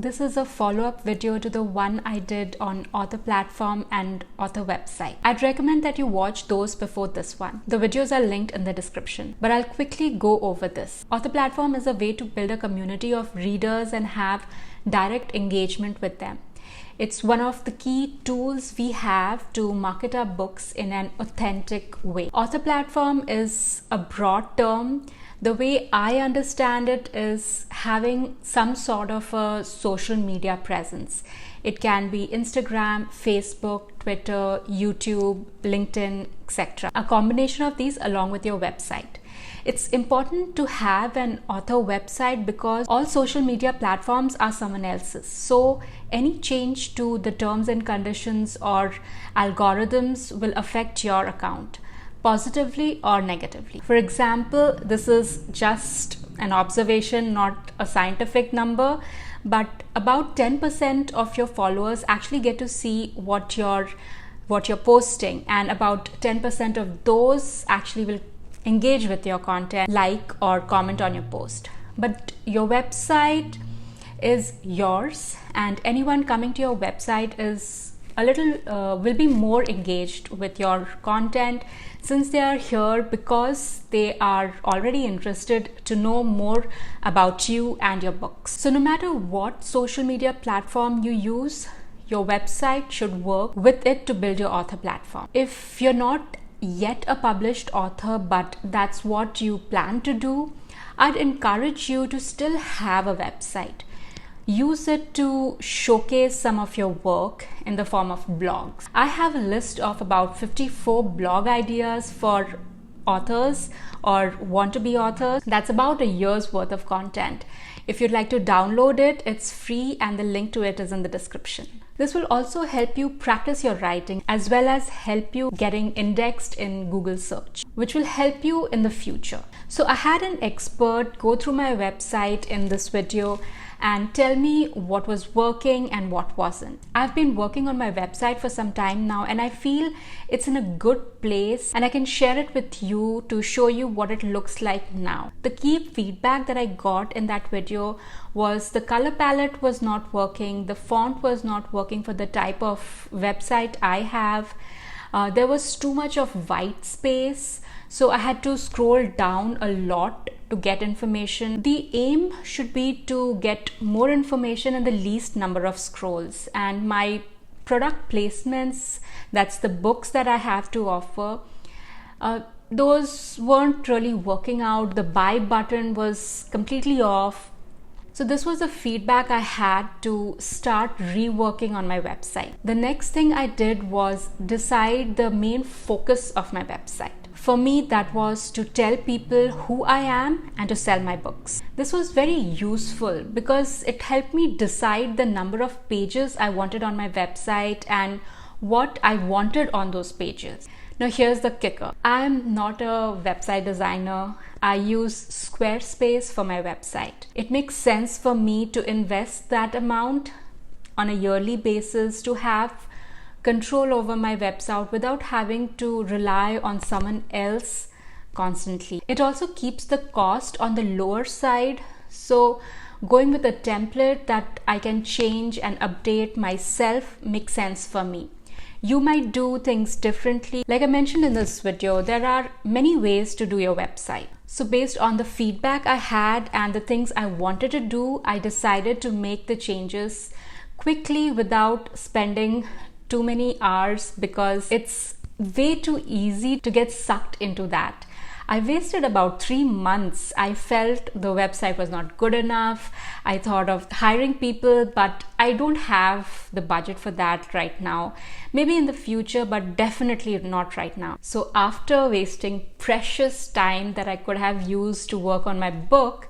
This is a follow-up video to the one I did on author platform and author website. I'd recommend that you watch those before this one. The videos are linked in the description, but I'll quickly go over this. Author platform is a way to build a community of readers and have direct engagement with them. It's one of the key tools we have to market our books in an authentic way. Author platform is a broad term. The way I understand it is having some sort of a social media presence. It can be Instagram, Facebook, Twitter, YouTube, LinkedIn, etc. A combination of these along with your website. It's important to have an author website because all social media platforms are someone else's. So any change to the terms and conditions or algorithms will affect your account, positively or negatively. For example, this is just an observation, not a scientific number, but about 10% of your followers actually get to see what you're posting, and about 10% of those actually will engage with your content, like or comment on your post. But your website is yours, and anyone coming to your website is will be more engaged with your content, since they are here because they are already interested to know more about you and your books. So no matter what social media platform you use, your website should work with it to build your author platform. If you're not yet a published author, but that's what you plan to do, I'd encourage you to still have a website. Use it to showcase some of your work in the form of blogs. I have a list of about 54 blog ideas for authors or want-to-be authors. That's about a year's worth of content. If you'd like to download it, it's free and the link to it is in the description. This will also help you practice your writing as well as help you getting indexed in Google search, which will help you in the future. So I had an expert go through my website in this video and tell me what was working and what wasn't. I've been working on my website for some time now, and I feel it's in a good place, and I can share it with you to show you what it looks like now. The key feedback that I got in that video was the color palette was not working, the font was not working for the type of website I have. There was too much of white space, so I had to scroll down a lot to get information. The aim should be to get more information in the least number of scrolls, and my product placements, that's the books that I have to offer, those weren't really working out. The buy button was completely off. So this was the feedback I had to start reworking on my website. The next thing I did was decide the main focus of my website. For me, that was to tell people who I am and to sell my books. This was very useful because it helped me decide the number of pages I wanted on my website and what I wanted on those pages. Now here's the kicker. I am not a website designer. I use Squarespace for my website. It makes sense for me to invest that amount on a yearly basis to have control over my website without having to rely on someone else constantly. It also keeps the cost on the lower side, so going with a template that I can change and update myself makes sense for me. You might do things differently. Like I mentioned in this video, there are many ways to do your website. So based on the feedback I had and the things I wanted to do, I decided to make the changes quickly without spending too many hours, because it's way too easy to get sucked into that. I wasted about 3 months. I felt the website was not good enough. I thought of hiring people, but I don't have the budget for that right now. Maybe in the future, but definitely not right now. So after wasting precious time that I could have used to work on my book,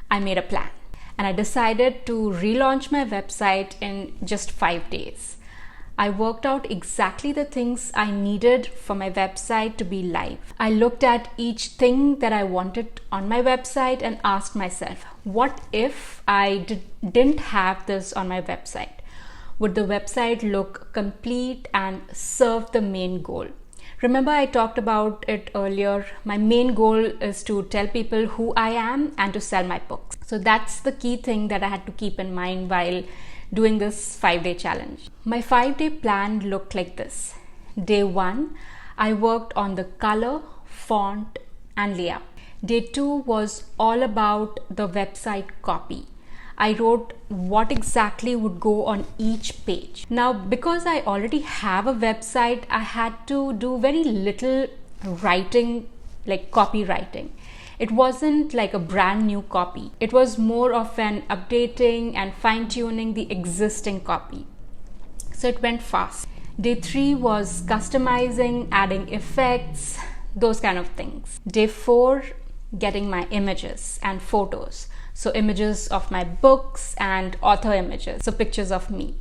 I made a plan. And I decided to relaunch my website in just 5 days. I worked out exactly the things I needed for my website to be live. I looked at each thing that I wanted on my website and asked myself, what if I didn't have this on my website? Would the website look complete and serve the main goal? Remember, I talked about it earlier. My main goal is to tell people who I am and to sell my books. So that's the key thing that I had to keep in mind while doing this 5-day challenge. My 5-day plan looked like this. Day 1, I worked on the color, font, and layout. Day 2 was all about the website copy. I wrote what exactly would go on each page. Now, because I already have a website, I had to do very little writing, like copywriting. It wasn't like a brand new copy. It was more of an updating and fine-tuning the existing copy. So it went fast. Day 3 was customizing, adding effects, those kind of things. Day 4, getting my images and photos. So images of my books and author images, so pictures of me.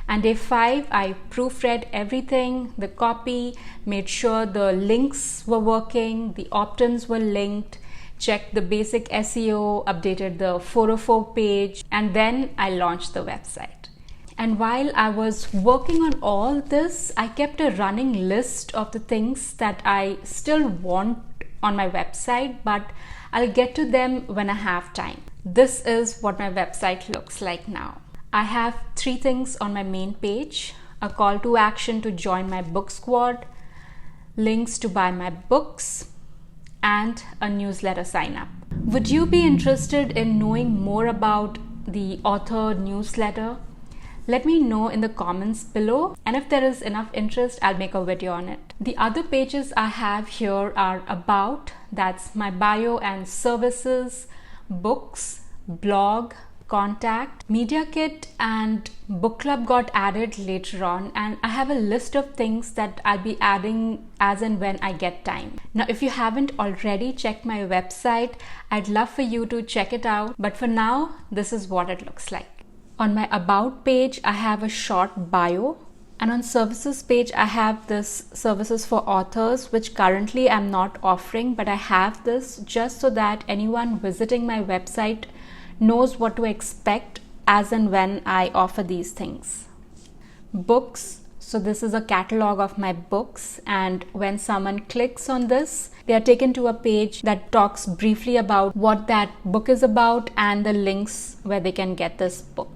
And day 5, I proofread everything, the copy, made sure the links were working, the opt-ins were linked, checked the basic SEO, updated the 404 page, and then I launched the website. And while I was working on all this, I kept a running list of the things that I still want on my website, but I'll get to them when I have time. This is what my website looks like now. I have 3 things on my main page: a call to action to join my book squad, links to buy my books, and a newsletter sign up. Would you be interested in knowing more about the author newsletter? Let me know in the comments below, and if there is enough interest, I'll make a video on it. The other pages I have here are about, that's my bio and services, books, blog, contact, media kit, and book club got added later on, and I have a list of things that I'll be adding as and when I get time. Now, if you haven't already checked my website, I'd love for you to check it out, but for now, this is what it looks like. On my about page, I have a short bio, and on services page, I have this services for authors, which currently I'm not offering, but I have this just so that anyone visiting my website knows what to expect as and when I offer these things. Books. So this is a catalog of my books, and when someone clicks on this, they are taken to a page that talks briefly about what that book is about and the links where they can get this book.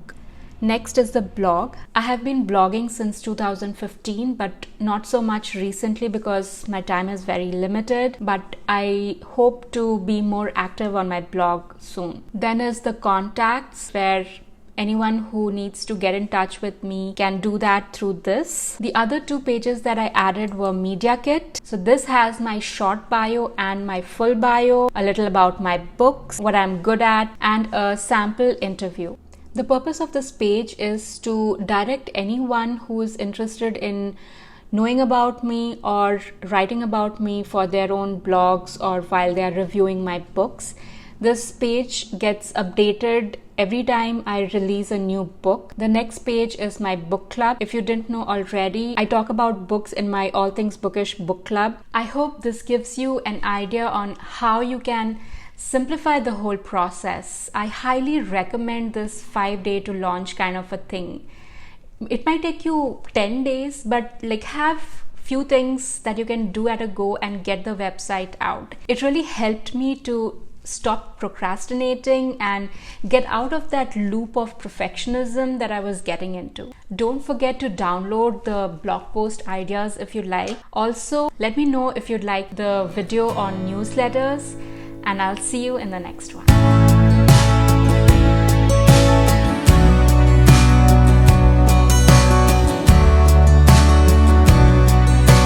Next is the blog. I have been blogging since 2015, but not so much recently because my time is very limited, but I hope to be more active on my blog soon. Then is the contacts, where anyone who needs to get in touch with me can do that through this. The other 2 pages that I added were media kit. So this has my short bio and my full bio, a little about my books, what I'm good at, and a sample interview. The purpose of this page is to direct anyone who is interested in knowing about me or writing about me for their own blogs or while they are reviewing my books. This page gets updated every time I release a new book. The next page is my book club. If you didn't know already, I talk about books in my All Things Bookish book club. I hope this gives you an idea on how you can simplify the whole process. I highly recommend this 5-day to launch kind of a thing. It might take you 10 days, but have few things that you can do at a go and get the website out. It really helped me to stop procrastinating and get out of that loop of perfectionism that I was getting into. Don't forget to download the blog post ideas if you like. Also, let me know if you'd like the video on newsletters, and I'll see you in the next one.